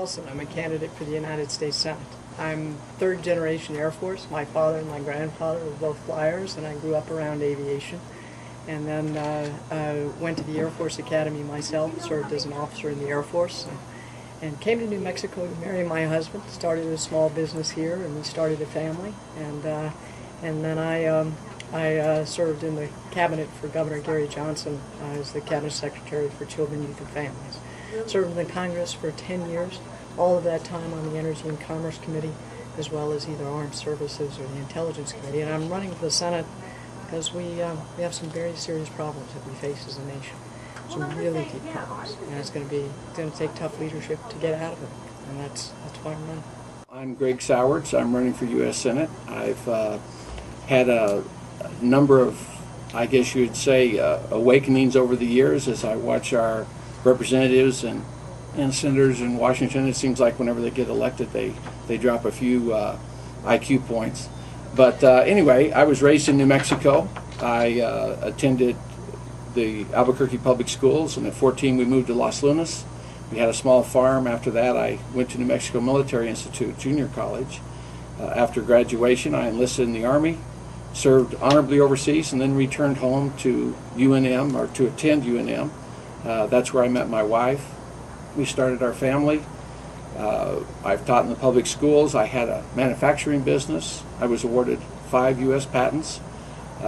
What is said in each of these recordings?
Sowards-Wilson. I'm a candidate for the United States Senate. I'm third generation Air Force. My father and my grandfather were both flyers, and I grew up around aviation. And then went to the Air Force Academy myself, served as an officer in the Air Force, and came to New Mexico to marry my husband. Started a small business here, and we started a family. And then I served in the cabinet for Governor Gary Johnson as the cabinet secretary for children, youth, and families. Served in the Congress for 10 years, all of that time on the Energy and Commerce Committee, as well as either Armed Services or the Intelligence Committee. And I'm running for the Senate because we have some very serious problems that we face as a nation. Some really deep problems, and it's going to take tough leadership to get out of it, and that's why I'm running. I'm Greg Sowards. I'm running for U.S. Senate. I've had a number of, I guess you would say, awakenings over the years as I watch our representatives and senators in Washington. It seems like whenever they get elected, they drop a few IQ points. But anyway, I was raised in New Mexico. I attended the Albuquerque Public Schools, and at 14 we moved to Los Lunas. We had a small farm. After that I went to New Mexico Military Institute Junior College. After graduation I enlisted in the Army, served honorably overseas, and then returned home to UNM, or to attend UNM. That's where I met my wife. We started our family. I've taught in the public schools. I had a manufacturing business. I was awarded 5 U.S. patents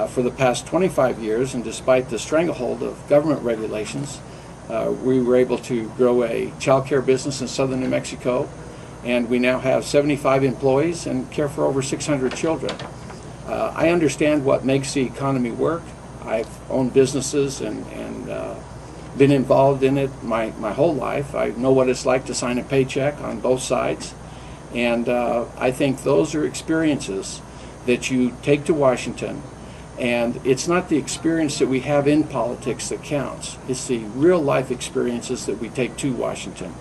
for the past 25 years, and despite the stranglehold of government regulations, we were able to grow a child care business in southern New Mexico, and we now have 75 employees and care for over 600 children. I understand what makes the economy work. I've owned businesses and been involved in it my whole life. I know what it's like to sign a paycheck on both sides, and I think those are experiences that you take to Washington. And it's not the experience that we have in politics that counts. It's the real life experiences that we take to Washington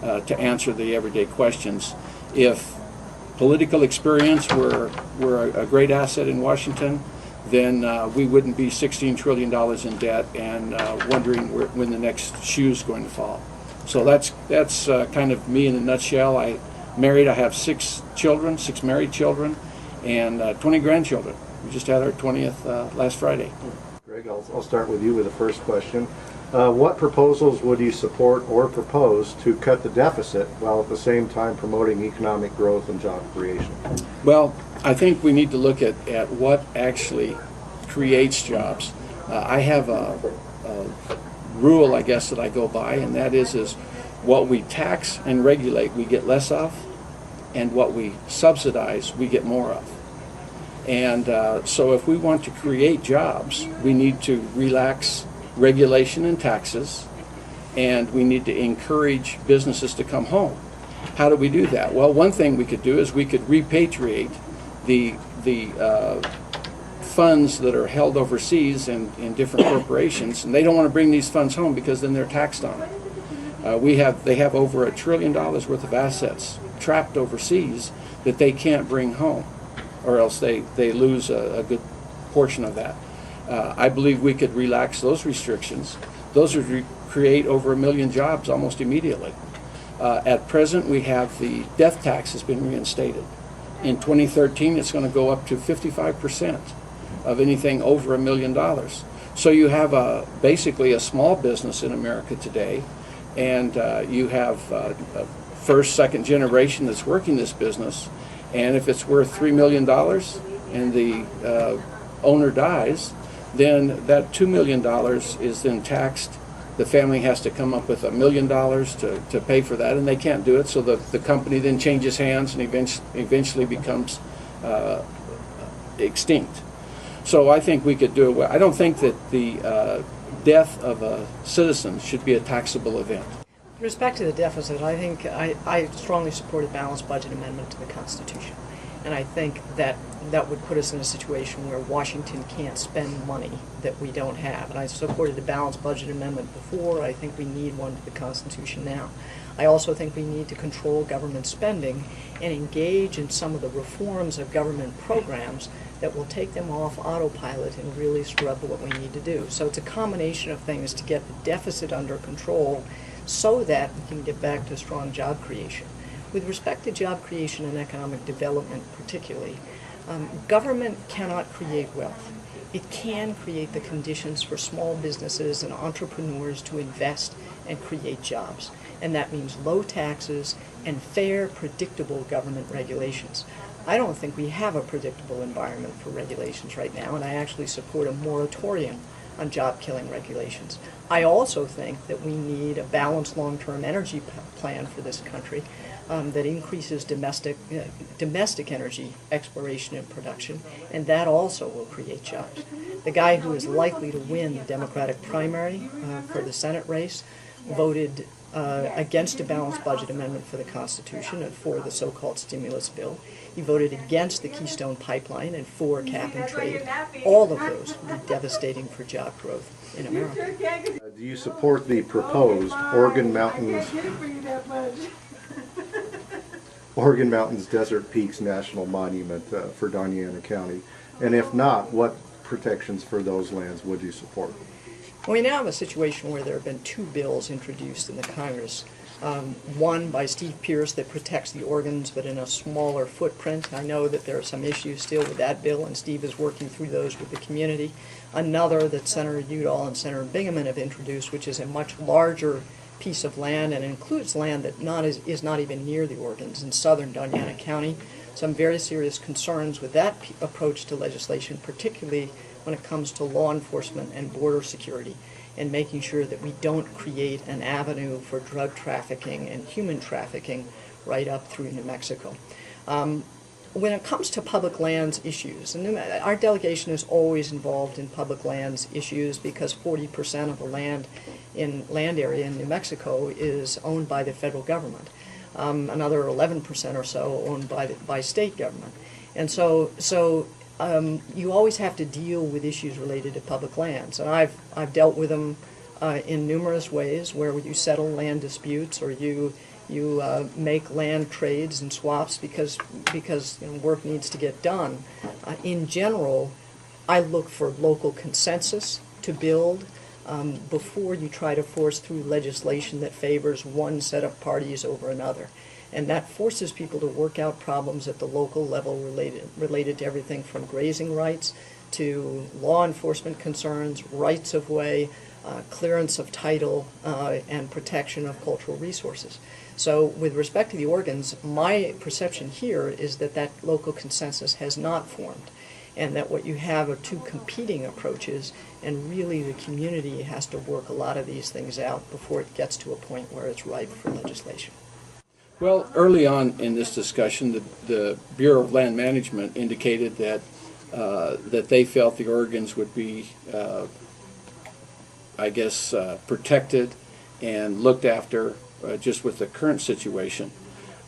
to answer the everyday questions. If political experience were a great asset in Washington, then we wouldn't be $16 trillion in debt and wondering when the next shoe is going to fall. So that's kind of me in a nutshell. I have 6 children, 6 married children, and 20 grandchildren. We just had our 20th last Friday. Greg, I'll start with you with the first question. What proposals would you support or propose to cut the deficit while at the same time promoting economic growth and job creation? Well, I think we need to look at what actually creates jobs. I have a rule, I guess, that I go by, and that is what we tax and regulate we get less of, and what we subsidize we get more of. And so if we want to create jobs, we need to relax regulation and taxes, and we need to encourage businesses to come home. How do we do that? Well, one thing we could do is we could repatriate the funds that are held overseas in different corporations, and they don't want to bring these funds home because then they're taxed on it. They have over $1 trillion worth of assets trapped overseas that they can't bring home, or else they lose a good portion of that. I believe we could relax those restrictions. Those would create over 1 million jobs almost immediately. At present, we have the death tax has been reinstated. In 2013, it's going to go up to 55% of anything over $1 million. So you have basically a small business in America today, and you have first, second generation that's working this business, and if it's worth $3 million and the owner dies, then that $2 million is then taxed. The family has to come up with $1 million to pay for that, and they can't do it, so the company then changes hands and eventually becomes extinct. So I think we could do it well. I don't think that the death of a citizen should be a taxable event. With respect to the deficit, I think I strongly support a balanced budget amendment to the Constitution. And I think that would put us in a situation where Washington can't spend money that we don't have. And I supported a balanced budget amendment before. I think we need one to the Constitution now. I also think we need to control government spending and engage in some of the reforms of government programs that will take them off autopilot and really scrub what we need to do. So it's a combination of things to get the deficit under control so that we can get back to strong job creation. With respect to job creation and economic development particularly, government cannot create wealth. It can create the conditions for small businesses and entrepreneurs to invest and create jobs. And that means low taxes and fair, predictable government regulations. I don't think we have a predictable environment for regulations right now, and I actually support a moratorium on job-killing regulations. I also think that we need a balanced long-term energy plan for this country that increases domestic energy exploration and production, and that also will create jobs. The guy who is likely to win the Democratic primary for the Senate race voted against a balanced budget amendment for the Constitution and for the so-called stimulus bill. He voted against the Keystone Pipeline and for cap and trade. All of those would be devastating for job growth in America. Do you support the proposed Oregon Mountains Desert Peaks National Monument for Doñana County? And if not, what protections for those lands would you support? Well, we now have a situation where there have been two bills introduced in the Congress. One by Steve Pierce that protects the organs but in a smaller footprint. I know that there are some issues still with that bill, and Steve is working through those with the community. Another that Senator Udall and Senator Bingaman have introduced, which is a much larger piece of land and includes land that is not even near the organs in southern Doñana County. Some very serious concerns with that approach to legislation, particularly when it comes to law enforcement and border security, and making sure that we don't create an avenue for drug trafficking and human trafficking right up through New Mexico. When it comes to public lands issues, and our delegation is always involved in public lands issues because 40% of the land area in New Mexico is owned by the federal government. Another 11% or so owned by state government. And so you always have to deal with issues related to public lands, and I've dealt with them in numerous ways, where you settle land disputes or you make land trades and swaps because work needs to get done. In general, I look for local consensus to build before you try to force through legislation that favors one set of parties over another. And that forces people to work out problems at the local level related to everything from grazing rights to law enforcement concerns, rights of way, clearance of title, and protection of cultural resources. So with respect to the organs, my perception here is that local consensus has not formed, and that what you have are two competing approaches, and really the community has to work a lot of these things out before it gets to a point where it's ripe for legislation. Well, early on in this discussion, the Bureau of Land Management indicated that they felt the organs would be, protected and looked after just with the current situation.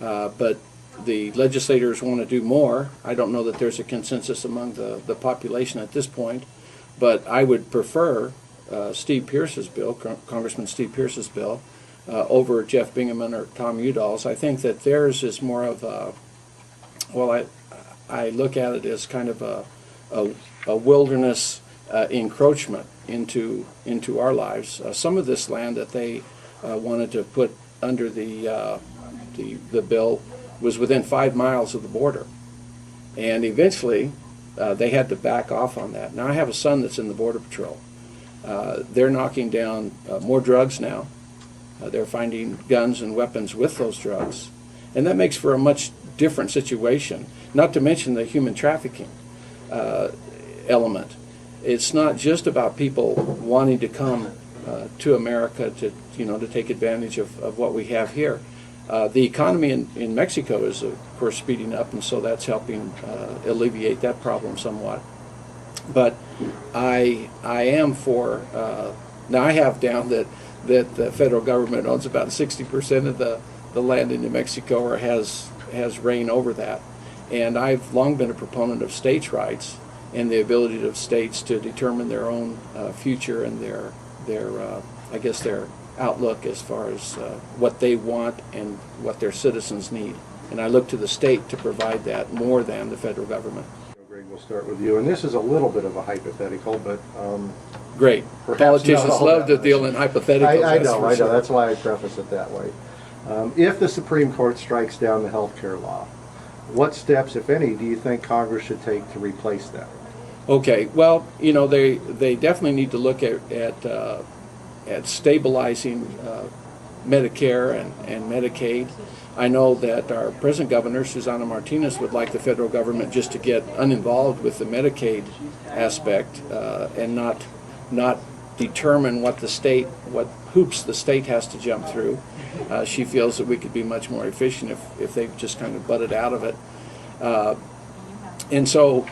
But the legislators want to do more. I don't know that there's a consensus among the population at this point, but I would prefer Steve Pierce's bill, Congressman Steve Pierce's bill, over Jeff Bingaman or Tom Udall's. I think that theirs is more of a, I look at it as kind of a wilderness encroachment into our lives. Some of this land that they wanted to put under the bill was within 5 miles of the border, and eventually they had to back off on that. Now I have a son that's in the Border Patrol. They're knocking down more drugs now. They're finding guns and weapons with those drugs, and that makes for a much different situation, not to mention the human trafficking element. It's not just about people wanting to come to America to take advantage of what we have here. The economy in Mexico is, of course, speeding up, and so that's helping alleviate that problem somewhat. But I am for, now I have down that the federal government owns about 60% of the land in New Mexico, or has reign over that. And I've long been a proponent of states' rights and the ability of states to determine their own future and their outlook as far as what they want and what their citizens need. And I look to the state to provide that more than the federal government. Greg, We'll start with you, and this is a little bit of a hypothetical, but Great. perhaps Politicians not all love that to deal much. in hypotheticals. I that's know, for I know. sure. That's why I preface it that way. If the Supreme Court strikes down the health care law, what steps, if any, do you think Congress should take to replace that? Okay, well, you know, they definitely need to look at stabilizing Medicare and Medicaid. I know that our present governor, Susana Martinez, would like the federal government just to get uninvolved with the Medicaid aspect and not determine what hoops the state has to jump through. She feels that we could be much more efficient if they just kind of butted out of it. And so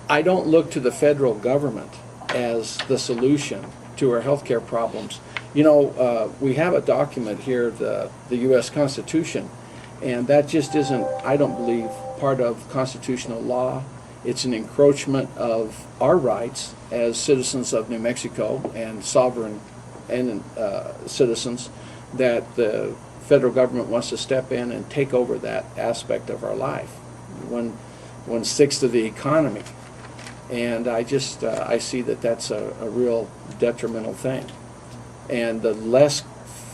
I don't look to the federal government as the solution to our health care problems. You know, we have a document here, the U.S. Constitution, and that just isn't, I don't believe, part of constitutional law. It's an encroachment of our rights as citizens of New Mexico and sovereign and citizens, that the federal government wants to step in and take over that aspect of our life. One sixth of the economy. And I see that that's a real detrimental thing. And the less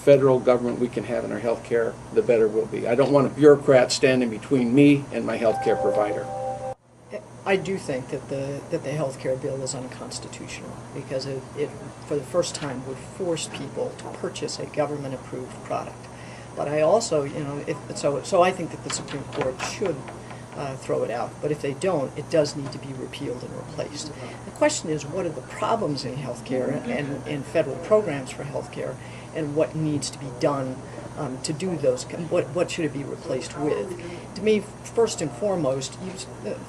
federal government we can have in our health care, the better we'll be. I don't want a bureaucrat standing between me and my health care provider. I do think that the health care bill is unconstitutional because it, for the first time, would force people to purchase a government-approved product. But I also, you know, so I think that the Supreme Court should throw it out. But if they don't, it does need to be repealed and replaced. The question is, what are the problems in healthcare and in federal programs for healthcare, and what needs to be done to do those? What should it be replaced with? To me, first and foremost,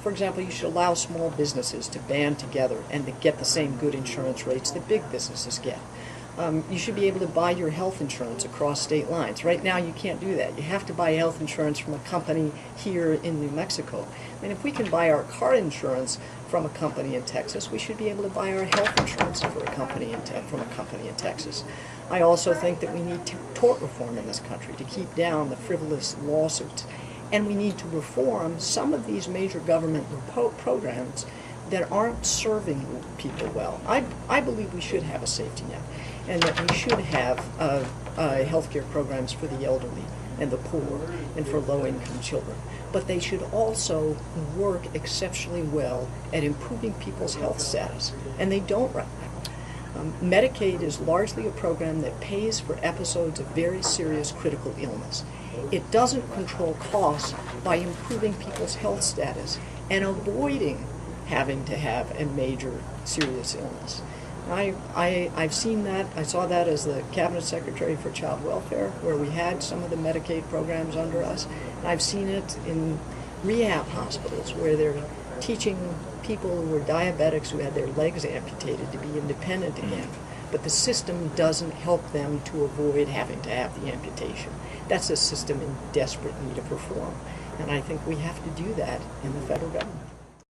for example, you should allow small businesses to band together and to get the same good insurance rates that big businesses get. You should be able to buy your health insurance across state lines. Right now, you can't do that. You have to buy health insurance from a company here in New Mexico. And if we can buy our car insurance from a company in Texas, we should be able to buy our health insurance from a company in Texas. I also think that we need tort reform in this country to keep down the frivolous lawsuits. And we need to reform some of these major government programs that aren't serving people well. I believe we should have a safety net, and that we should have health care programs for the elderly and the poor and for low-income children. But they should also work exceptionally well at improving people's health status, and they don't right now. Medicaid is largely a program that pays for episodes of very serious critical illness. It doesn't control costs by improving people's health status and avoiding having to have a major serious illness. I've seen that. I saw that as the Cabinet Secretary for Child Welfare, where we had some of the Medicaid programs under us. And I've seen it in rehab hospitals, where they're teaching people who were diabetics who had their legs amputated to be independent again. But the system doesn't help them to avoid having to have the amputation. That's a system in desperate need of reform. And I think we have to do that in the federal government.